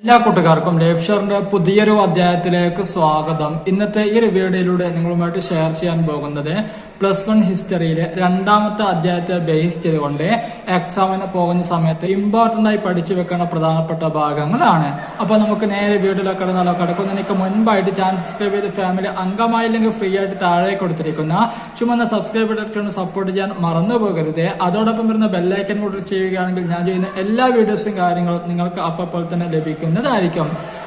എല്ലാ കൂട്ടുകാർക്കും ലൈഫ് ഷെയറിന്റെ പുതിയൊരു അധ്യായത്തിലേക്ക് സ്വാഗതം. ഇന്നത്തെ ഈ ഒരു വീഡിയോയിലൂടെ നിങ്ങളുമായിട്ട് ഷെയർ ചെയ്യാൻ പോകുന്നത് +1 ഹിസ്റ്ററിയിലെ രണ്ടാമത്തെ അധ്യായത്തെ ബേസ് ചെയ്തുകൊണ്ട് എക്സാമിന് പോകുന്ന സമയത്ത് ഇമ്പോർട്ടന്റ് ആയി പഠിച്ചു വെക്കേണ്ട പ്രധാനപ്പെട്ട ഭാഗങ്ങളാണ്. അപ്പൊ നമുക്ക് നേരെ വീഡിയോയിലേക്ക് കടന്നാലോ. കടക്കുന്നതിനൊക്കെ മുൻപായിട്ട് ചാനൽ സബ്സ്ക്രൈബ് ചെയ്ത് ഫാമിലി അംഗമായില്ലെങ്കിൽ ഫ്രീ ആയിട്ട് താഴെ കൊടുത്തിരിക്കുന്ന ചുമന്ന സബ്സ്ക്രൈബ് ബട്ടൺ സപ്പോർട്ട് ചെയ്യാൻ മറന്നു പോകരുത്. അതോടൊപ്പം വരുന്ന ബെല്ലൈക്കൻ കൂടി ചെയ്യുകയാണെങ്കിൽ ഞാൻ ചെയ്യുന്ന എല്ലാ വീഡിയോസും കാര്യങ്ങളും നിങ്ങൾക്ക് അപ്പോൾ തന്നെ ലഭിക്കും.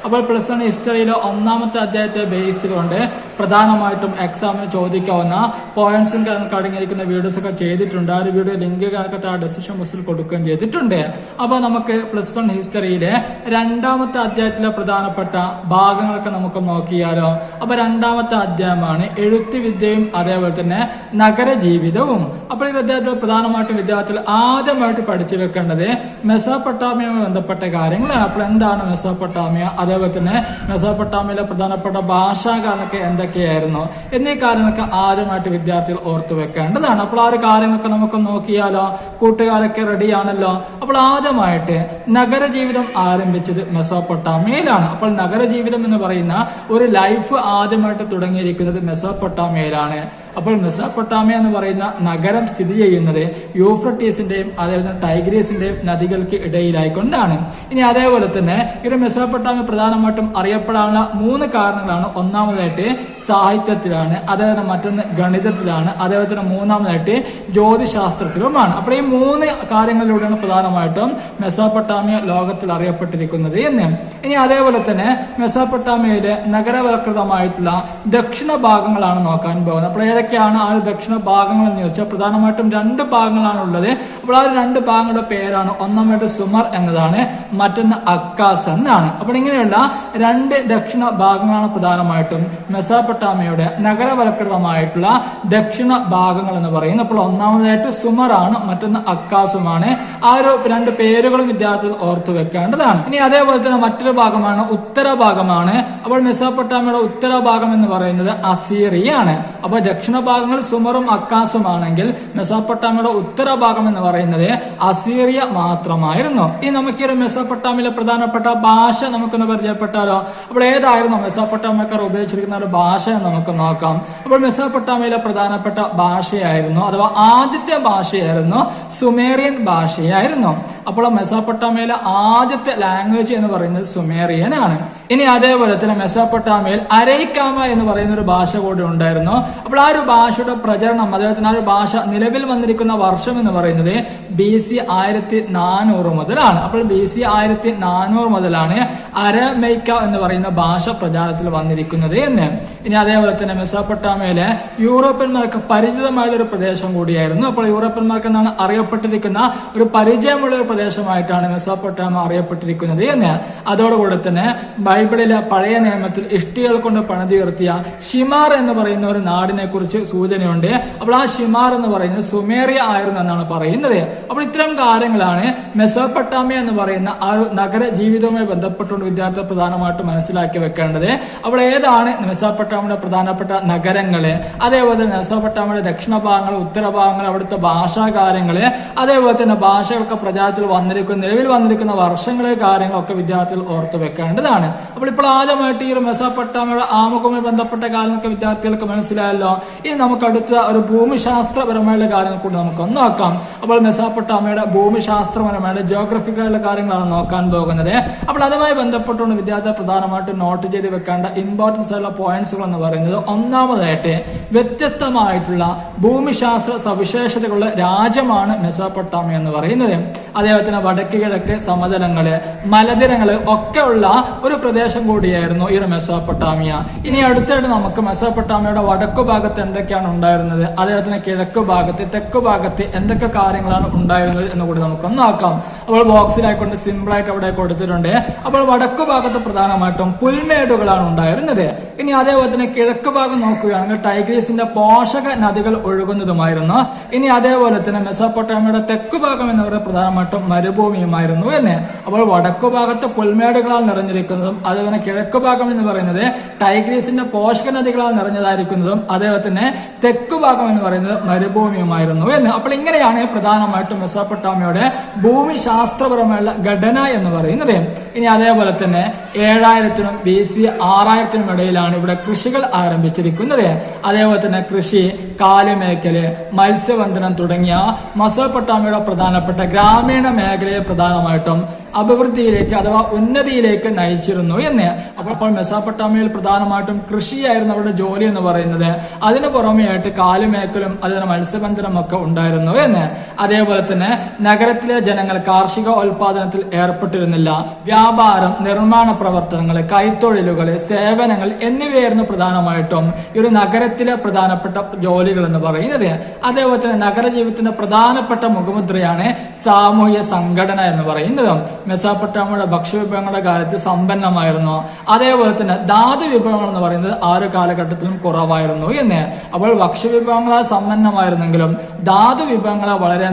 അപ്പോൾ +1 ഹിസ്റ്ററിയിലെ ഒന്നാമത്തെ അധ്യായത്തെ ബേസ് ചെയ്തുകൊണ്ട് പ്രധാനമായിട്ടും എക്സാമിന് ചോദിക്കാവുന്ന പോയിന്റ്സും അടങ്ങിയിരിക്കുന്ന വീഡിയോസ് ഒക്കെ ചെയ്തിട്ടുണ്ട്. ആ ഒരു വീഡിയോ ലിങ്ക് ആ ഡിസ്ക്രിപ്ഷൻ ബോക്സിൽ കൊടുക്കുകയും ചെയ്തിട്ടുണ്ട്. അപ്പോൾ നമുക്ക് +1 ഹിസ്റ്ററിയിലെ രണ്ടാമത്തെ അധ്യായത്തിലെ പ്രധാനപ്പെട്ട ഭാഗങ്ങളൊക്കെ നമുക്ക് നോക്കിയാലോ. അപ്പൊ രണ്ടാമത്തെ അധ്യായമാണ് എഴുത്തുവിദ്യയും അതേപോലെ തന്നെ നഗരജീവിതവും. അപ്പോൾ ഈ അധ്യായത്തിൽ പ്രധാനമായിട്ടും വിദ്യാർത്ഥികൾ ആദ്യമായിട്ട് പഠിച്ചു വെക്കേണ്ടത് മെസോപ്പൊട്ടാമിയുമായി ബന്ധപ്പെട്ട കാര്യങ്ങളാണ്. അപ്പോൾ എന്താണ് മെസോപ്പൊട്ടാമിയ, അതേപോലെ തന്നെ മെസോപ്പൊട്ടാമിയയിലെ പ്രധാനപ്പെട്ട ഭാഷാകാരൊക്കെ എന്തൊക്കെയായിരുന്നു എന്നീ കാര്യങ്ങളൊക്കെ ആദ്യമായിട്ട് വിദ്യാർത്ഥികൾ ഓർത്തു വെക്കേണ്ടതാണ്. അപ്പോൾ ആ ഒരു കാര്യങ്ങളൊക്കെ നമുക്ക് നോക്കിയാലോ. കൂട്ടുകാരൊക്കെ റെഡിയാണല്ലോ. അപ്പോൾ ആദ്യമായിട്ട് നഗരജീവിതം ആരംഭിച്ചത് മെസോപ്പൊട്ടാമിയയിലാണ്. അപ്പോൾ നഗരജീവിതം എന്ന് പറയുന്ന ഒരു ലൈഫ് ആദ്യമായിട്ട് തുടങ്ങിയിരിക്കുന്നത് മെസോപ്പൊട്ടാമിയയിലാണ്. അപ്പോൾ മെസോപ്പൊട്ടാമിയ എന്ന് പറയുന്ന നഗരം സ്ഥിതി ചെയ്യുന്നത് യൂഫ്രട്ടീസിന്റെയും അതേപോലെ ടൈഗ്രീസിന്റെയും നദികൾക്ക് ഇടയിലായിക്കൊണ്ടാണ്. ഇനി അതേപോലെ തന്നെ ഈ മെസോപ്പൊട്ടാമിയ പ്രധാനമായിട്ടും അറിയപ്പെടാനുള്ള 3 കാരണങ്ങളാണ്. ഒന്നാമതായിട്ട് സാഹിത്യത്തിലാണ്, അതേപോലെ മറ്റൊന്ന് ഗണിതത്തിലാണ്, അതേപോലെ തന്നെ മൂന്നാമതായിട്ട് ജ്യോതിശാസ്ത്രത്തിലുമാണ്. അപ്പോൾ ഈ 3 കാര്യങ്ങളിലൂടെയാണ് പ്രധാനമായിട്ടും മെസോപ്പൊട്ടാമിയ ലോകത്തിൽ അറിയപ്പെട്ടിരിക്കുന്നത് എന്ന്. ഇനി അതേപോലെ തന്നെ മെസോപ്പൊട്ടാമിയയിലെ നഗരവൽകൃതമായിട്ടുള്ള ദക്ഷിണ ഭാഗങ്ങളാണ് നോക്കാൻ പോകുന്നത്. അപ്പോൾ ഏതൊക്കെയാണ് ആ ഒരു ദക്ഷിണ ഭാഗങ്ങൾ എന്ന് ചോദിച്ചാൽ പ്രധാനമായിട്ടും 2 ഭാഗങ്ങളാണ് ഉള്ളത്. അപ്പോൾ ആ 2 ഭാഗങ്ങളുടെ പേരാണ് ഒന്നാമതായിട്ട് സുമർ എന്നതാണ്, മറ്റൊന്ന് അക്കാസ് എന്നാണ്. അപ്പോൾ ഇങ്ങനെയുള്ള 2 ദക്ഷിണ ഭാഗങ്ങളാണ് പ്രധാനമായിട്ടും മെസോപ്പൊട്ടാമിയയുടെ നഗരവൽകൃതമായിട്ടുള്ള ദക്ഷിണ ഭാഗങ്ങൾ എന്ന് പറയുന്നത്. അപ്പോൾ ഒന്നാമതായിട്ട് സുമറാണ്, മറ്റൊന്ന് അക്കാസുമാണ്. ആ ഒരു 2 പേരുകളും വിദ്യാർത്ഥികൾ ഓർത്തു വെക്കേണ്ടതാണ്. ഇനി അതേപോലെ തന്നെ മറ്റൊരു ഭാഗമാണ് ഉത്തരഭാഗമാണ്. അപ്പോൾ മെസോപ്പൊട്ടാമിയയുടെ ഉത്തരഭാഗം എന്ന് പറയുന്നത് അസീറിയാണ്. അപ്പോൾ ദക്ഷിണ ഭാഗങ്ങൾ സുമറും അക്കാസുമാണെങ്കിൽ മെസോപ്പൊട്ടാമിയയുടെ ഉത്തരഭാഗം എന്ന് പറയുന്നത് അസീറിയ മാത്രമായിരുന്നു. ഇനി നമുക്ക് ഈ മെസോപ്പൊട്ടാമിയയിലെ പ്രധാനപ്പെട്ട ഭാഷ നമുക്കൊന്ന് പരിചയപ്പെട്ടാലോ. അപ്പോൾ ഏതായിരുന്നു മെസോപ്പൊട്ടാമിയക്കാർ ഉപയോഗിച്ചിരിക്കുന്ന ഒരു ഭാഷ എന്ന് നമുക്ക് നോക്കാം. അപ്പോൾ മെസോപ്പൊട്ടാമിയയിലെ പ്രധാനപ്പെട്ട ഭാഷയായിരുന്നു അഥവാ ആദ്യത്തെ ഭാഷയായിരുന്നു സുമേറിയൻ ഭാഷയായിരുന്നു. അപ്പോൾ മെസോപ്പൊട്ടാമിയയിലെ ആദ്യത്തെ ലാംഗ്വേജ് എന്ന് പറയുന്നത് സുമേറിയൻ ആണ്. ഇനി അതേപോലെ തന്നെ മെസോപ്പൊട്ടാമിയയിൽ അരൈക്കാമ എന്ന് പറയുന്ന ഒരു ഭാഷ കൂടി ഉണ്ടായിരുന്നു. അപ്പോൾ ആ ഒരു ഭാഷയുടെ പ്രചരണം, അതേപോലെ ആ ഒരു ഭാഷ നിലവിൽ വന്നിരിക്കുന്ന വർഷം എന്ന് പറയുന്നത് BC 1400 മുതലാണ്. അപ്പോൾ BC 1400 മുതലാണ് അരമൈക്ക എന്ന് പറയുന്ന ഭാഷ പ്രചാരത്തിൽ വന്നിരിക്കുന്നത് എന്ന്. ഇനി അതേപോലെ തന്നെ മെസോപ്പൊട്ടാമിയയിലെ യൂറോപ്യന്മാർക്ക് പരിചിതമായ ഒരു പ്രദേശം കൂടിയായിരുന്നു. അപ്പോൾ യൂറോപ്യന്മാർക്ക് എന്നാണ് അറിയപ്പെട്ടിരിക്കുന്ന ഒരു പരിചയമുള്ള ഒരു പ്രദേശമായിട്ടാണ് മെസോപ്പൊട്ടാമിയ അറിയപ്പെട്ടിരിക്കുന്നത് എന്ന്. അതോടുകൂടെ തന്നെ ബൈബിളിലെ പഴയ നിയമത്തിൽ ഇഷ്ടികൾ കൊണ്ട് പണിതുയർത്തിയ ഷിമാർ എന്ന് പറയുന്ന ഒരു നാടിനെ കുറിച്ച് സൂചനയുണ്ട്. അപ്പോൾ ആ ഷിമാർ എന്ന് പറയുന്നത് സുമേറിയ ആയിരുന്നു എന്നാണ് പറയുന്നത്. അപ്പോൾ ഇത്തരം കാര്യങ്ങളാണ് മെസോപ്പൊട്ടാമിയ എന്ന് പറയുന്ന ആ ഒരു നഗര ജീവിതവുമായി ബന്ധപ്പെട്ടുകൊണ്ട് വിദ്യാർത്ഥികൾ പ്രധാനമായിട്ട് മനസ്സിലാക്കി വെക്കേണ്ടത്. അപ്പോൾ ഏതാണ് മെസോപ്പൊട്ടാമിയയുടെ പ്രധാനപ്പെട്ട നഗരങ്ങള്, അതേപോലെ തന്നെ മെസോപ്പൊട്ടാമിയയുടെ ദക്ഷിണ ഭാഗങ്ങൾ, ഉത്തരഭാഗങ്ങൾ, അവിടുത്തെ ഭാഷാകാര്യങ്ങള്, അതേപോലെ തന്നെ ഭാഷകളൊക്കെ പ്രചാരത്തിൽ വന്നിരിക്കുന്ന നിലവിൽ വന്നിരിക്കുന്ന വർഷങ്ങളെ കാര്യങ്ങളൊക്കെ വിദ്യാർത്ഥികൾ ഓർത്തു വെക്കേണ്ടതാണ്. അപ്പോൾ ഇപ്പോൾ ആദ്യമായിട്ട് ഈ ഒരു മെസോപ്പൊട്ടാമിയയുടെ ആമുഖവുമായി ബന്ധപ്പെട്ട കാര്യങ്ങളൊക്കെ വിദ്യാർത്ഥികൾക്ക് മനസ്സിലായല്ലോ. ഇനി നമുക്ക് അടുത്ത ഒരു ഭൂമിശാസ്ത്രപരമായുള്ള കാര്യങ്ങൾ കൂടി നമുക്കൊന്ന് നോക്കാം. അപ്പോൾ മെസോപ്പൊട്ടാമിയയുടെ ഭൂമിശാസ്ത്രപരമായുള്ള ജിയോഗ്രഫിക്കലായുള്ള കാര്യങ്ങളാണ് നോക്കാൻ പോകുന്നത്. അപ്പോൾ അതുമായി ബന്ധപ്പെട്ടുകൊണ്ട് വിദ്യാർത്ഥികൾ പ്രധാനമായിട്ട് നോട്ട് ചെയ്ത് വെക്കേണ്ട ഇമ്പോർട്ടൻസ് ആയിട്ടുള്ള പോയിന്റ്സുകൾ എന്ന് പറയുന്നത് ഒന്നാമതായിട്ട് വ്യത്യസ്തമായിട്ടുള്ള ഭൂമിശാസ്ത്ര സവിശേഷതകളുള്ള രാജ്യമാണ് മെസോപ്പൊട്ടാമിയ എന്ന് പറയുന്നത്. അതേപോലെ തന്നെ വടക്ക് കിഴക്ക് സമതലങ്ങള്, മലനിരകള് ഒക്കെ ഉള്ള ഒരു പ്രദേശം കൂടിയായിരുന്നു ഈ ഒരു മെസോപ്പൊട്ടാമിയ. ഇനി അടുത്തായിട്ട് നമുക്ക് മെസോപ്പൊട്ടാമിയയുടെ വടക്കു ഭാഗത്ത് എന്തൊക്കെയാണ് ഉണ്ടായിരുന്നത്, അതേപോലെ തന്നെ കിഴക്കു ഭാഗത്ത്, തെക്കു ഭാഗത്ത് എന്തൊക്കെ കാര്യങ്ങളാണ് ഉണ്ടായിരുന്നത് എന്ന് കൂടി നമുക്കൊന്ന് നോക്കാം. അപ്പോൾ ബോക്സിലായിക്കൊണ്ട് സിമ്പിൾ ആയിട്ട് അവിടെ കൊടുത്തിട്ടുണ്ട്. അപ്പോൾ വടക്കു ഭാഗത്ത് പ്രധാനമായിട്ടും പുൽമേടുകളാണ് ഉണ്ടായിരുന്നത്. ഇനി അതേപോലെ തന്നെ കിഴക്ക് ഭാഗം നോക്കുകയാണെങ്കിൽ ടൈഗ്രീസിന്റെ പോഷക നദികൾ ഒഴുകുന്നതുമായിരുന്നു. ഇനി അതേപോലെ തന്നെ മെസോപ്പൊട്ടാമിയയുടെ തെക്കു ഭാഗം എന്ന് പറയുന്നത് പ്രധാനമായിട്ടും മരുഭൂമിയുമായിരുന്നു എന്ന്. അപ്പോൾ വടക്കു ഭാഗത്ത് പുൽമേടുകളാൽ നിറഞ്ഞിരിക്കുന്നതും അതേപോലെ കിഴക്ക് ഭാഗം എന്ന് പറയുന്നത് ടൈഗ്രീസിന്റെ പോഷക നദികളാൽ നിറഞ്ഞതായിരിക്കുന്നതും അതേപോലെ തന്നെ തന്നെ തെക്കു ഭാഗം എന്ന് പറയുന്നത് മരുഭൂമിയുമായിരുന്നു എന്ന്. അപ്പോൾ ഇങ്ങനെയാണ് പ്രധാനമായിട്ടും മെസോപ്പൊട്ടാമിയയുടെ ഭൂമിശാസ്ത്രപരമായുള്ള ഘടന എന്ന് പറയുന്നത്. ഇനി അതേപോലെ തന്നെ 7000 BC 6000 ഇടയിലാണ് ഇവിടെ കൃഷികൾ ആരംഭിച്ചിരിക്കുന്നത്. അതേപോലെ തന്നെ കൃഷി, കാലിമേക്കല്, മത്സ്യബന്ധനം തുടങ്ങിയ മെസോപ്പൊട്ടാമിയയുടെ പ്രധാനപ്പെട്ട ഗ്രാമീണ മേഖലയെ പ്രധാനമായിട്ടും അഭിവൃദ്ധിയിലേക്ക് അഥവാ ഉന്നതിയിലേക്ക് നയിച്ചിരുന്നു എന്ന്. അപ്പോൾ മെസോപ്പൊട്ടാമിയയിൽ പ്രധാനമായിട്ടും കൃഷിയായിരുന്നു അവരുടെ ജോലി എന്ന് പറയുന്നത്. അതിനു പുറമെയായിട്ട് കാലുമേക്കലും അതുപോലെ മത്സ്യബന്ധനം ഒക്കെ ഉണ്ടായിരുന്നു എന്ന്. അതേപോലെ തന്നെ നഗരത്തിലെ ജനങ്ങൾ കാർഷിക ഉൽപാദനത്തിൽ ഏർപ്പെട്ടിരുന്നില്ല. വ്യാപാരം, നിർമ്മാണ പ്രവർത്തനങ്ങൾ, കൈത്തൊഴിലുകൾ, സേവനങ്ങൾ എന്നിവയായിരുന്നു പ്രധാനമായിട്ടും ഈ ഒരു നഗരത്തിലെ പ്രധാനപ്പെട്ട ജോലികൾ എന്ന് പറയുന്നത്. അതേപോലെ തന്നെ നഗരജീവിതത്തിന്റെ പ്രധാനപ്പെട്ട മുഖമുദ്രയാണ് സാമൂഹ്യ സംഘടന എന്ന് പറയുന്നത്. മെസോപ്പൊട്ടാമിയയുടെ ഭക്ഷ്യവിഭവങ്ങളുടെ കാര്യത്തിൽ സമ്പന്നമായിരുന്നു. അതേപോലെ തന്നെ ധാതു വിഭവങ്ങൾ എന്ന് പറയുന്നത് ആ ഒരു കാലഘട്ടത്തിലും കുറവായിരുന്നു എന്ന്. അപ്പോൾ ഭക്ഷ്യവിഭവങ്ങളാൽ സമ്പന്നമായിരുന്നെങ്കിലും ധാതു വിഭവങ്ങളെ വളരെ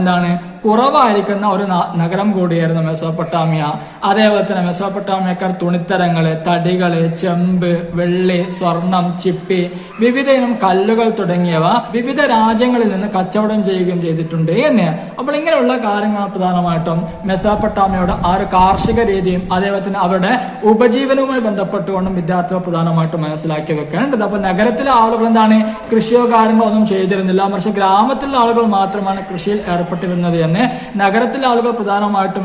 കുറവായിരിക്കുന്ന ഒരു നഗരം കൂടിയായിരുന്നു മെസോപ്പൊട്ടാമിയ. അതേപോലെ തന്നെ മെസോപ്പൊട്ടാമിയക്കാർ തുണിത്തരങ്ങള്, തടികള്, ചെമ്പ്, വെള്ളി, സ്വർണം, ചിപ്പി, വിവിധ ഇനം കല്ലുകൾ തുടങ്ങിയവ വിവിധ രാജ്യങ്ങളിൽ നിന്ന് കച്ചവടം ചെയ്യുകയും ചെയ്തിട്ടുണ്ട് എന്ന്. അപ്പോൾ ഇങ്ങനെയുള്ള കാര്യങ്ങൾ പ്രധാനമായിട്ടും മെസോപ്പൊട്ടാമിയയുടെ ആ ഒരു കാർഷിക രീതിയും അതേപോലെ തന്നെ അവരുടെ ഉപജീവനവുമായി ബന്ധപ്പെട്ടുകൊണ്ടും വിദ്യാർത്ഥികൾ പ്രധാനമായിട്ടും മനസ്സിലാക്കി വെക്കേണ്ടത്. അപ്പൊ നഗരത്തിലെ ആളുകൾ കൃഷിയോ കാര്യങ്ങളോ ഒന്നും ചെയ്തിരുന്നില്ല, മറിച്ച് ഗ്രാമത്തിലുള്ള ആളുകൾ മാത്രമാണ് കൃഷിയിൽ ഏർപ്പെട്ടിരുന്നത് എന്ന്. നഗരത്തിലെ ആളുകൾ പ്രധാനമായിട്ടും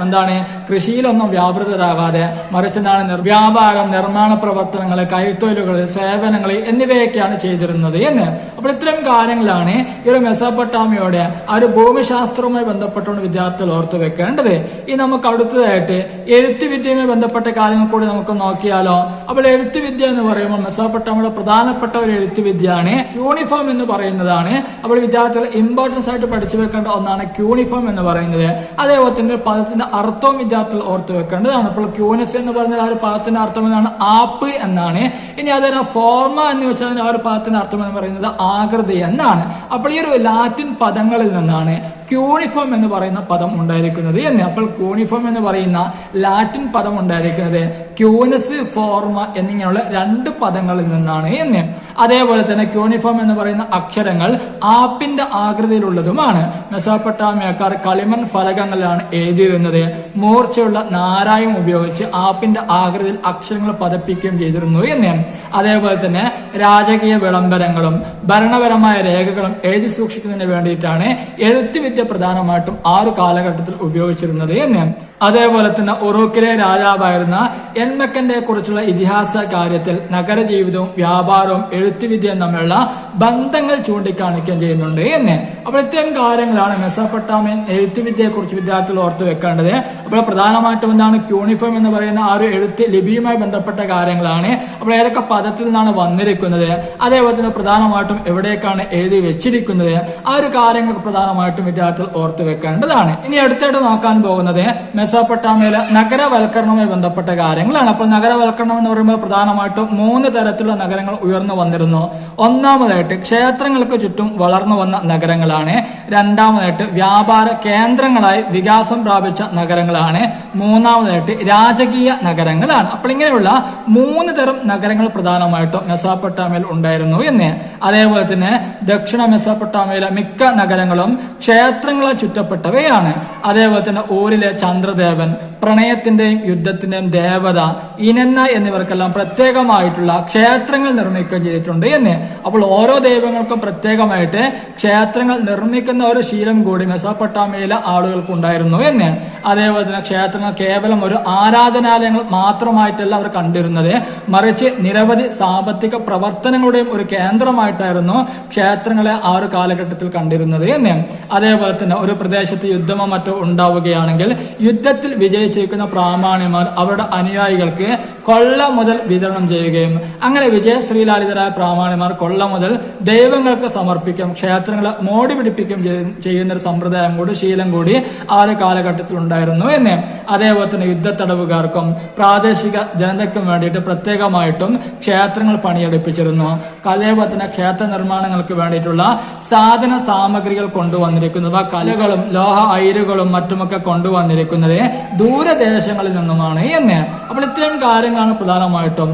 കൃഷിയിലൊന്നും വ്യാപൃതരാകാതെ മറിച്ച് വ്യാപാരം, നിർമ്മാണ പ്രവർത്തനങ്ങൾ, കൈത്തൊഴിലുകൾ, സേവനങ്ങൾ എന്നിവയൊക്കെയാണ് ചെയ്തിരുന്നത് എന്ന്. അപ്പോൾ ഇത്തരം കാര്യങ്ങളാണ് ഈ ഒരു മെസോപ്പൊട്ടാമിയയുടെ ആ ഒരു ഭൂമിശാസ്ത്രവുമായി ബന്ധപ്പെട്ടുകൊണ്ട് വിദ്യാർത്ഥികൾ ഓർത്തു വെക്കേണ്ടത്. ഈ നമുക്ക് അടുത്തതായിട്ട് എഴുത്തുവിദ്യയുമായി ബന്ധപ്പെട്ട കാര്യങ്ങൾ കൂടി നമുക്ക് നോക്കിയാലോ. അപ്പോൾ എഴുത്തുവിദ്യ എന്ന് പറയുമ്പോൾ മെസോപ്പൊട്ടാമിയയുടെ പ്രധാനപ്പെട്ട ഒരു എഴുത്തുവിദ്യയാണ് ക്യൂണിഫോം എന്ന് പറയുന്നതാണ്. അപ്പോൾ വിദ്യാർത്ഥികൾ ഇമ്പോർട്ടൻസ് ആയിട്ട് പഠിച്ചു വെക്കേണ്ട ഒന്നാണ് ക്യൂണിഫോം എന്ന് പറയുന്നത്. അതേപോലെ തന്നെ പദത്തിന്റെ അർത്ഥവും വിദ്യാർത്ഥികൾ ഓർത്തു വെക്കേണ്ടതാണ്. അപ്പോൾ ക്യൂനസ് എന്ന് പറഞ്ഞാൽ ആ ഒരു പദത്തിന്റെ അർത്ഥം എന്നാണ് ആപ്പ് എന്നാണ്. ഇനി അതിന് ഫോർമ എന്ന് വെച്ചാൽ ആ ഒരു പദത്തിന്റെ അർത്ഥം എന്ന് പറയുന്നത് ആകൃതി എന്നാണ്. അപ്പോൾ ഈ ഒരു ലാറ്റിൻ പദങ്ങളിൽ നിന്നാണ് ക്യൂണിഫോം എന്ന് പറയുന്ന പദം ഉണ്ടായിരിക്കുന്നത് എന്ന്. അപ്പോൾ ക്യൂണിഫോം എന്ന് പറയുന്ന ലാറ്റിൻ പദം ഉണ്ടായിരിക്കുന്നത് ക്യൂനസ്, ഫോർമ എന്നിങ്ങനെയുള്ള 2 പദങ്ങളിൽ നിന്നാണ് എന്ന്. അതേപോലെ തന്നെ ക്യൂണിഫോം എന്ന് പറയുന്ന അക്ഷരങ്ങൾ ആപ്പിന്റെ ആകൃതിയിലുള്ളതുമാണ്. മെസോപ്പൊട്ടാമിയക്കാർ കളിമൺ ഫലകങ്ങളിലാണ് എഴുതിയിരുന്നത്. മൂർച്ചയുള്ള നാരായം ഉപയോഗിച്ച് ആപ്പിന്റെ ആകൃതിയിൽ അക്ഷരങ്ങൾ പതിപ്പിക്കുകയും ചെയ്തിരുന്നു എന്ന്. അതേപോലെ തന്നെ രാജകീയ വിളംബരങ്ങളും ഭരണപരമായ രേഖകളും എഴുതി സൂക്ഷിക്കുന്നതിന് വേണ്ടിയിട്ടാണ് എഴുത്തുവിദ്യ പ്രധാനമായിട്ടും ആ ഒരു കാലഘട്ടത്തിൽ ഉപയോഗിച്ചിരുന്നത് എന്ന്. അതേപോലെ തന്നെ ഉറൂക്കിലെ രാജാവായിരുന്ന എൻമക്കന്റെ കുറിച്ചുള്ള ഇതിഹാസ കാര്യത്തിൽ നഗരജീവിതവും വ്യാപാരവും എഴുത്തുവിദ്യയും തമ്മിലുള്ള ബന്ധങ്ങൾ ചൂണ്ടിക്കാണിക്കുകയും ചെയ്യുന്നുണ്ട് എന്ന്. അപ്പോൾ ഇത്തരം കാര്യങ്ങളാണ് മെസോപ്പൊട്ടാമിയൻ എഴുത്തുവിദ്യയെ കുറിച്ച് വിദ്യാർത്ഥികൾ ഓർത്തു വെക്കേണ്ടത്. അപ്പോൾ പ്രധാനമായിട്ടും ക്യൂണിഫോം എന്ന് പറയുന്ന ആ ഒരു എഴുത്ത് ലിപിയുമായി ബന്ധപ്പെട്ട കാര്യങ്ങളാണ്. അപ്പോൾ ഏതൊക്കെ പദത്തിൽ നിന്നാണ് വന്നിരിക്കുന്നത്, അതേപോലെ തന്നെ പ്രധാനമായിട്ടും എവിടേക്കാണ് എഴുതി വെച്ചിരിക്കുന്നത്, ആ ഒരു കാര്യങ്ങൾ പ്രധാനമായിട്ടും വിദ്യാർത്ഥികൾ ഓർത്തു വെക്കേണ്ടതാണ്. ഇനി അടുത്തായിട്ട് നോക്കാൻ പോകുന്നത് മെസോപ്പൊട്ടാമിയയിലെ നഗരവൽക്കരണവുമായി ബന്ധപ്പെട്ട കാര്യങ്ങളാണ്. അപ്പോൾ നഗരവൽക്കരണം എന്ന് പറയുമ്പോൾ പ്രധാനമായിട്ടും 3 തരത്തിലുള്ള നഗരങ്ങൾ ഉയർന്നു വന്നിരുന്നു. ഒന്നാമതായിട്ട് ക്ഷേത്രങ്ങൾക്ക് ചുറ്റും വളർന്നു വന്ന നഗരങ്ങളാണ്. രണ്ടാമതായിട്ട് വ്യാപാര കേന്ദ്രങ്ങളായി വികാസം പ്രാപിച്ച നഗരങ്ങളാണ്. മൂന്നാമതായിട്ട് രാജകീയ നഗരങ്ങളാണ്. അപ്പോൾ ഇങ്ങനെയുള്ള 3 തരം നഗരങ്ങൾ പ്രധാനമായിട്ടും മെസോപ്പൊട്ടാമിയയിൽ ഉണ്ടായിരുന്നു എന്ന്. അതേപോലെ തന്നെ ദക്ഷിണ മെസോപ്പൊട്ടാമിയയിലെ മിക്ക നഗരങ്ങളും ക്ഷേത്രങ്ങളെ ചുറ്റപ്പെട്ടവയാണ്. അതേപോലെ തന്നെ ഊരിലെ ചന്ദ്രദേവൻ, പ്രണയത്തിന്റെയും യുദ്ധത്തിന്റെയും ദേവത ഇനന്ന എന്നിവർക്കെല്ലാം പ്രത്യേകമായിട്ടുള്ള ക്ഷേത്രങ്ങൾ നിർമ്മിക്കുകയും ചെയ്തിട്ടുണ്ട് എന്ന്. അപ്പോൾ ഓരോ ദൈവങ്ങൾക്കും പ്രത്യേകമായിട്ട് ക്ഷേത്രങ്ങൾ നിർമ്മിക്കുന്ന ഒരു ശീലം കൂടി മെസോപ്പൊട്ടാമിയയിലെ ആളുകൾക്ക് ഉണ്ടായിരുന്നു എന്ന്. അതേപോലെ തന്നെ ക്ഷേത്രങ്ങൾ കേവലം ഒരു ആരാധനാലയങ്ങൾ മാത്രമായിട്ടല്ല അവർ കണ്ടിരുന്നത്, മറിച്ച് നിരവധി സാമ്പത്തിക പ്രവർത്തനങ്ങളുടെയും ഒരു കേന്ദ്രമായിട്ടായിരുന്നു ക്ഷേത്രങ്ങളെ ആ ഒരു കാലഘട്ടത്തിൽ കണ്ടിരുന്നത് എന്ന്. അതേപോലെ തന്നെ ഒരു പ്രദേശത്ത് യുദ്ധമോ മറ്റോ ഉണ്ടാവുകയാണെങ്കിൽ യുദ്ധത്തിൽ വിജയിച്ചിരിക്കുന്ന പ്രാമാണിമാർ അവരുടെ അനുയായികൾക്ക് കൊള്ള മുതൽ വിതരണം ചെയ്യുകയും അങ്ങനെ വിജയശ്രീലാളിതരായ പ്രാമാണിമാർ കൊള്ള മുതൽ ദൈവങ്ങൾക്ക് സമർപ്പിക്കും, ക്ഷേത്രങ്ങളെ മോടി പിടിപ്പിക്കുകയും ചെയ്യുന്ന ഒരു സമ്പ്രദായം കൂടി ശീലം കൂടി ആ ഒരു കാലഘട്ടത്തിൽ ഉണ്ടായിരുന്നു എന്ന്. അതേപോലെ തന്നെ യുദ്ധത്തടവുകാർക്കും പ്രാദേശിക ജനതയ്ക്കും വേണ്ടിയിട്ട് പ്രത്യേകമായിട്ടും ക്ഷേത്രങ്ങൾ പണിയെടുപ്പിച്ചിരുന്നു. അതേപോലെ തന്നെ ക്ഷേത്ര നിർമ്മാണങ്ങൾക്ക് വേണ്ടിയിട്ടുള്ള സാധന സാമഗ്രികൾ കൊണ്ടുവന്നിരിക്കുന്നത് കലകളും ലോഹ അയിരുകളും മറ്റുമൊക്കെ കൊണ്ടുവന്നിരിക്കുന്നത് ദൂരദേശങ്ങളിൽ നിന്നുമാണ് എന്ന്. അപ്പോൾ ഇത്തരം കാര്യങ്ങളാണ് പ്രധാനമായിട്ടും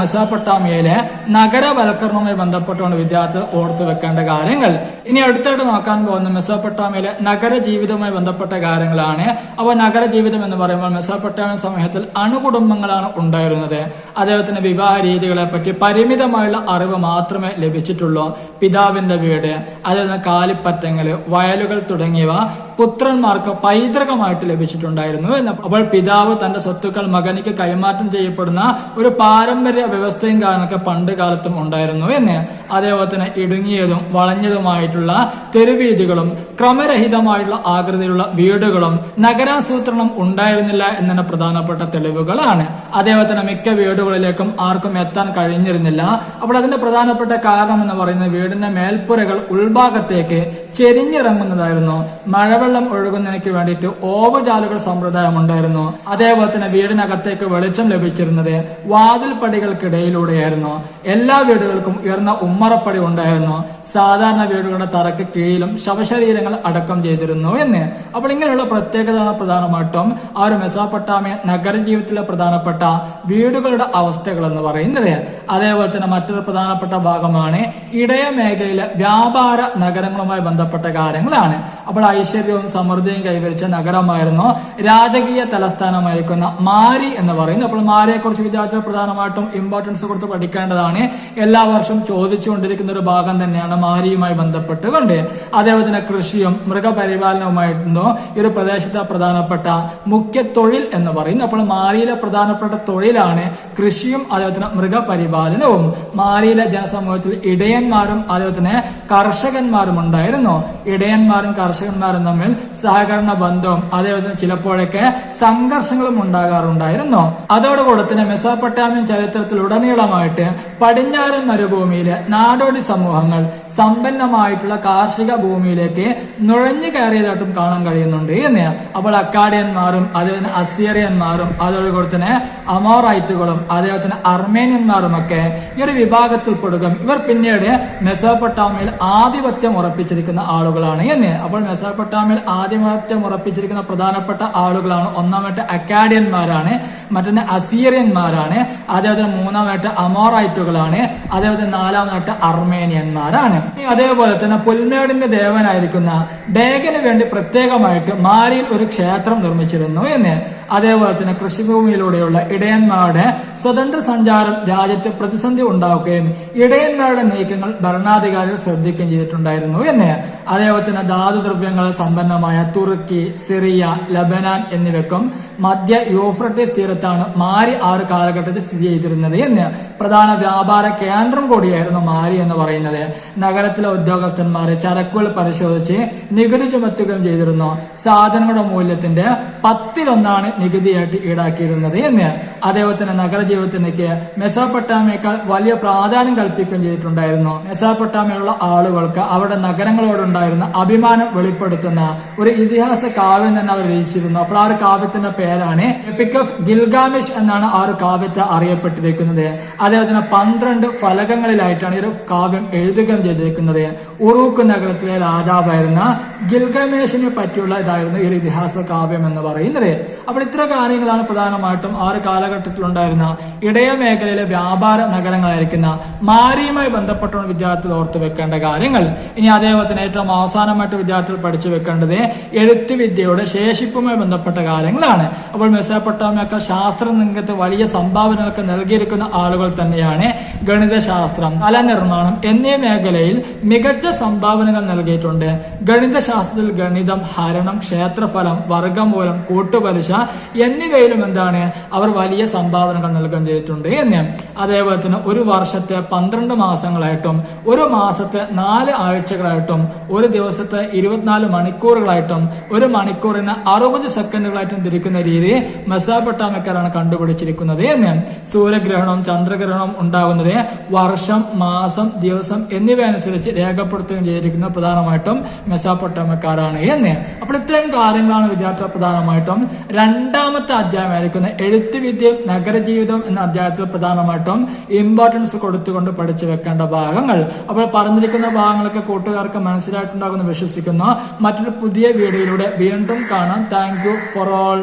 മെസോപ്പൊട്ടാമിയയിലെ നഗരവൽക്കരണവുമായി ബന്ധപ്പെട്ടുകൊണ്ട് വിദ്യാർത്ഥികൾ ഓർത്തു വെക്കേണ്ട കാര്യങ്ങൾ. ഇനി അടുത്തായിട്ട് നോക്കാൻ പോകുന്ന മെസോപ്പൊട്ടാമിയയിലെ നഗര ജീവിതവുമായി ബന്ധപ്പെട്ട കാര്യങ്ങളാണ്. അപ്പോൾ നഗര ജീവിതം എന്ന് പറയുമ്പോൾ മെസോപ്പൊട്ടാമിയൻ സമൂഹത്തിൽ അണുകുടുംബങ്ങളാണ് ഉണ്ടായിരുന്നത്. അദ്ദേഹത്തിന് വിവാഹ രീതികളെ പറ്റി പരിമിതമായുള്ള അറിവ് മാത്രമേ ലഭിച്ചിട്ടുള്ളൂ. പിതാവിന്റെ വീട്, അതേപോലെ കാലിപ്പറ്റങ്ങൾ, വയലുകൾ തുടങ്ങിയവ പുത്രന്മാർക്ക് പൈതൃകമായിട്ട് ലഭിച്ചിട്ടുണ്ടായിരുന്നു. അപ്പോൾ പിതാവ് തന്റെ സ്വത്തുക്കൾ മകനിക്ക് കൈമാറ്റം ചെയ്യപ്പെടുന്ന ഒരു പാരമ്പര്യ വ്യവസ്ഥയും കാരണമൊക്കെ പണ്ട് കാലത്തും ഉണ്ടായിരുന്നു എന്ന്. അതേപോലെ തന്നെ ഇടുങ്ങിയതും വളഞ്ഞതുമായിട്ടുള്ള തെരുവീതികളും ക്രമരഹിതമായിട്ടുള്ള ആകൃതിയിലുള്ള വീടുകളും നഗരാസൂത്രണം ഉണ്ടായിരുന്നില്ല എന്നതിന്റെ പ്രധാനപ്പെട്ട തെളിവുകളാണ്. അതേപോലെ തന്നെ മിക്ക വീടുകളിലേക്കും ആർക്കും എത്താൻ കഴിഞ്ഞിരുന്നില്ല. അപ്പോൾ അതിന്റെ പ്രധാനപ്പെട്ട കാരണം എന്ന് പറയുന്നത് വീടിന്റെ മേൽപ്പുരകൾ ഉൾഭാഗത്തേക്ക് ചെരിഞ്ഞിറങ്ങുന്നതായിരുന്നു. മഴവെള്ളം ഒഴുകുന്നതിന് വേണ്ടിയിട്ട് ഓവുചാലുകൾ സമ്പ്രദായം ഉണ്ടായിരുന്നു. അതേപോലെ തന്നെ വീടിനകത്തേക്ക് വെളിച്ചം ലഭിച്ചിരുന്നത് വാതിൽ പടികൾക്കിടയിലൂടെയായിരുന്നു. എല്ലാ വീടുകൾക്കും ഉയർന്ന ഉമ്മറപ്പടി ഉണ്ടായിരുന്നു. സാധാരണ വീടുകളുടെ തറക്ക് കീഴിലും ശവശരീരങ്ങൾ അടക്കം ചെയ്തിരുന്നു എന്ന്. അപ്പോൾ ഇങ്ങനെയുള്ള പ്രത്യേകതയാണ് പ്രധാനമായിട്ടും ആ ഒരു മെസോപ്പൊട്ടാമിയ നഗരജീവിതത്തിലെ പ്രധാനപ്പെട്ട വീടുകളുടെ അവസ്ഥകൾ എന്ന് പറയുന്നത്. അതേപോലെ തന്നെ മറ്റൊരു പ്രധാനപ്പെട്ട ഭാഗമാണ് ഇടയ മേഖലയിലെ വ്യാപാര നഗരങ്ങളുമായി ബന്ധപ്പെട്ട കാര്യങ്ങളാണ്. അപ്പോൾ ഐശ്വര്യവും സമൃദ്ധിയും കൈവരിച്ച നഗരമായിരുന്നു രാജകീയ തലസ്ഥാനമായിരിക്കുന്ന മാരി എന്ന് പറയുന്നത്. അപ്പോൾ മാരിയെ കുറിച്ച് വിദ്യാർത്ഥികൾ പ്രധാനമായിട്ടും ഇമ്പോർട്ടൻസ് കൊടുത്ത് പഠിക്കേണ്ടതാണ്. എല്ലാ വർഷവും ചോദിച്ചുകൊണ്ടിരിക്കുന്ന ഒരു ഭാഗം തന്നെയാണ് മാരിയുമായി ബന്ധപ്പെട്ടുകൊണ്ട്. അതേപോലെ തന്നെ കൃഷിയും മൃഗപരിപാലനവുമായിരുന്നു ഈ ഒരു പ്രദേശത്തെ പ്രധാനപ്പെട്ട മുഖ്യ തൊഴിൽ എന്ന് പറയുന്നത്. അപ്പോൾ മാരിയിലെ പ്രധാനപ്പെട്ട തൊഴിലാണ് കൃഷിയും അതേപോലെ തന്നെ മൃഗപരിപാലനവും. മാരിയിലെ ജനസമൂഹത്തിൽ ഇടയന്മാരും അതേപോലെ തന്നെ കർഷകന്മാരും ഉണ്ടായിരുന്നു. ഇടയന്മാരും കർഷകന്മാരും തമ്മിൽ സഹകരണ ബന്ധവും അതേപോലെ തന്നെ ചിലപ്പോഴൊക്കെ സംഘർഷങ്ങളും ഉണ്ടാകാറുണ്ടായിരുന്നു. അതോടുകൂടെ തന്നെ മെസോപ്പൊട്ടാമിയൻ ചരിത്രത്തിലുടനീളമായിട്ട് പടിഞ്ഞാറൻ മരുഭൂമിയിലെ നാടോടി സമൂഹങ്ങൾ സമ്പന്നമായിട്ടുള്ള കാർഷിക ഭൂമിയിലേക്ക് നുഴഞ്ഞു കയറിയതായിട്ടും കാണാൻ കഴിയുന്നുണ്ട് എന്ന്. അപ്പോൾ അക്കാഡിയന്മാരും അതേപോലെ തന്നെ അസീറിയന്മാരും അതോടുകൂടി തന്നെ അമോറൈറ്റുകളും അതേപോലെ തന്നെ അർമേനിയന്മാരും ഒക്കെ ഈ ഒരു വിഭാഗത്തിൽ പെടുകയും ഇവർ പിന്നീട് മെസോപ്പൊട്ടാമിയയിൽ ആധിപത്യം ഉറപ്പിച്ചിരിക്കുന്ന ആളുകളാണ് എന്ന്. അപ്പോൾ മെസോപ്പൊട്ടാമിയയിൽ ആധിപത്യം ഉറപ്പിച്ചിരിക്കുന്ന പ്രധാനപ്പെട്ട ആളുകളാണ് ഒന്നാമത്തെ അക്കാഡിയന്മാരാണ്, മറ്റൊന്ന് അസീറിയന്മാരാണ്, അതേപോലെ മൂന്നാമത്തെ അമോറൈറ്റുകളാണ്, അതേപോലെ നാലാമത്തെ അർമേനിയന്മാരാണ്. അതേപോലെ തന്നെ പുൽമേടിന്റെ ദേവനായിരിക്കുന്ന ഡേഗന് വേണ്ടി പ്രത്യേകമായിട്ട് മാരിയിൽ ഒരു ക്ഷേത്രം നിർമ്മിച്ചിരുന്നു എന്ന്. അതേപോലെ തന്നെ കൃഷിഭൂമിയിലൂടെയുള്ള ഇടയന്മാരുടെ സ്വതന്ത്ര സഞ്ചാരം രാജ്യത്ത് പ്രതിസന്ധി ഉണ്ടാവുകയും ഇടയന്മാരുടെ നീക്കങ്ങൾ ഭരണാധികാരികൾ ശ്രദ്ധിക്കുകയും ചെയ്തിട്ടുണ്ടായിരുന്നു എന്ന്. അതേപോലെ തന്നെ ധാതുദ്രവ്യങ്ങൾ സമ്പന്നമായ തുർക്കി, സിറിയ, ലബനാൻ എന്നിവയ്ക്കും മധ്യ യൂഫ്രട്ടീസ് തീരത്താണ് മാരി ആ ഒരു കാലഘട്ടത്തിൽ സ്ഥിതി ചെയ്തിരുന്നത് എന്ന്. പ്രധാന വ്യാപാര കേന്ദ്രം കൂടിയായിരുന്നു മാരി എന്ന് പറയുന്നത്. നഗരത്തിലെ ഉദ്യോഗസ്ഥന്മാർ ചരക്കുകൾ പരിശോധിച്ച് നികുതി ചുമത്തുകയും ചെയ്തിരുന്നു. സാധനങ്ങളുടെ മൂല്യത്തിന്റെ 10% നികുതിയായിട്ട് ഈടാക്കിയിരുന്നത് എന്ന്. അതേപോലെ തന്നെ നഗരജീവിതത്തിലേക്ക് മെസോപ്പൊട്ടാമിയേക്കാൾ വലിയ പ്രാധാന്യം കൽപ്പിക്കുകയും ചെയ്തിട്ടുണ്ടായിരുന്നു. മെസോപ്പൊട്ടാമിയയിലുള്ള ആളുകൾക്ക് അവരുടെ നഗരങ്ങളോടുണ്ടായിരുന്ന അഭിമാനം വെളിപ്പെടുത്തുന്ന ഒരു ഇതിഹാസ കാവ്യം തന്നെ അവർ രചിച്ചിരുന്നു. അപ്പോൾ ആ ഒരു കാവ്യത്തിന്റെ പേരാണ് എപ്പിക് ഓഫ് ഗിൽഗാമിഷ് എന്നാണ് ആ ഒരു കാവ്യത്തെ അറിയപ്പെട്ടിരിക്കുന്നത്. അതേപോലെ തന്നെ 12 ഫലകങ്ങളിലായിട്ടാണ് ഈ ഒരു കാവ്യം എഴുതുകയും ചെയ്തിരിക്കുന്നത്. ഉറൂക്ക് നഗരത്തിലെ രാജാവായിരുന്ന ഗിൽഗമേഷിനെ പറ്റിയുള്ള ഇതായിരുന്നു ഈ ഒരു ഇതിഹാസ കാവ്യം എന്ന് പറയുന്നത്. അപ്പോൾ ഇത്ര കാര്യങ്ങളാണ് പ്രധാനമായിട്ടും ആ ഒരു കാലഘട്ടത്തിലുണ്ടായിരുന്ന ഇടയ മേഖലയിലെ വ്യാപാര നഗരങ്ങളായിരിക്കുന്ന മാരിയുമായി ബന്ധപ്പെട്ടുള്ള വിദ്യാർത്ഥികൾ ഓർത്തു വെക്കേണ്ട കാര്യങ്ങൾ. ഇനി അതേപോലെ തന്നെ ഏറ്റവും അവസാനമായിട്ട് വിദ്യാർത്ഥികൾ പഠിച്ചു വെക്കേണ്ടത് എഴുത്തുവിദ്യയുടെ ശേഷിപ്പുമായി ബന്ധപ്പെട്ട കാര്യങ്ങളാണ്. അപ്പോൾ മെസോപ്പൊട്ടാമിയക്കാർ ശാസ്ത്ര രംഗത്ത് വലിയ സംഭാവനകൾക്ക് നൽകിയിരിക്കുന്ന ആളുകൾ തന്നെയാണ്. ഗണിതശാസ്ത്രം, കലനിർമ്മാണം എന്നീ മേഖലയിൽ മികച്ച സംഭാവനകൾ നൽകിയിട്ടുണ്ട്. ഗണിതശാസ്ത്രത്തിൽ ഗണിതം, ഹരണം, ക്ഷേത്രഫലം, വർഗമൂലം, കൂട്ടുപലിശ എന്നിവയിലും എന്താണ് അവർ വലിയ സംഭാവനകൾ നൽകുകയും ചെയ്തിട്ടുണ്ട് എന്ന്. അതേപോലെ തന്നെ ഒരു വർഷത്തെ 12 മാസങ്ങളായിട്ടും ഒരു മാസത്തെ 4 ആഴ്ചകളായിട്ടും ഒരു ദിവസത്തെ 24 മണിക്കൂറുകളായിട്ടും ഒരു മണിക്കൂറിന് 60 സെക്കൻഡുകളായിട്ടും തിരിക്കുന്ന രീതി മെസോപ്പൊട്ടാമിയക്കാരാണ് കണ്ടുപിടിച്ചിരിക്കുന്നത് എന്ന്. സൂര്യഗ്രഹണവും ചന്ദ്രഗ്രഹണവും ഉണ്ടാകുന്നത് വർഷം, മാസം, ദിവസം എന്നിവ അനുസരിച്ച് രേഖപ്പെടുത്തുകയും ചെയ്തിരിക്കുന്നത് പ്രധാനമായിട്ടും മെസോപ്പൊട്ടാമിയക്കാരാണ് എന്ന്. അപ്പോൾ ഇത്രയും കാര്യങ്ങളാണ് വിദ്യാർത്ഥികൾ പ്രധാനമായിട്ടും രണ്ടാമത്തെ അധ്യായമായിരിക്കുന്ന എഴുത്തുവിദ്യയും നഗരജീവിതവും എന്ന അധ്യായത്തിൽ പ്രധാനമായിട്ടും ഇമ്പോർട്ടൻസ് കൊടുത്തുകൊണ്ട് പഠിച്ചു വെക്കേണ്ട ഭാഗങ്ങൾ. അപ്പോൾ പറഞ്ഞിരിക്കുന്ന ഭാഗങ്ങളൊക്കെ കൂട്ടുകാർക്ക് മനസ്സിലായിട്ടുണ്ടാകുമെന്ന് വിശ്വസിക്കുന്നു. മറ്റൊരു പുതിയ വീഡിയോയിലൂടെ വീണ്ടും കാണാം. Thank you for all.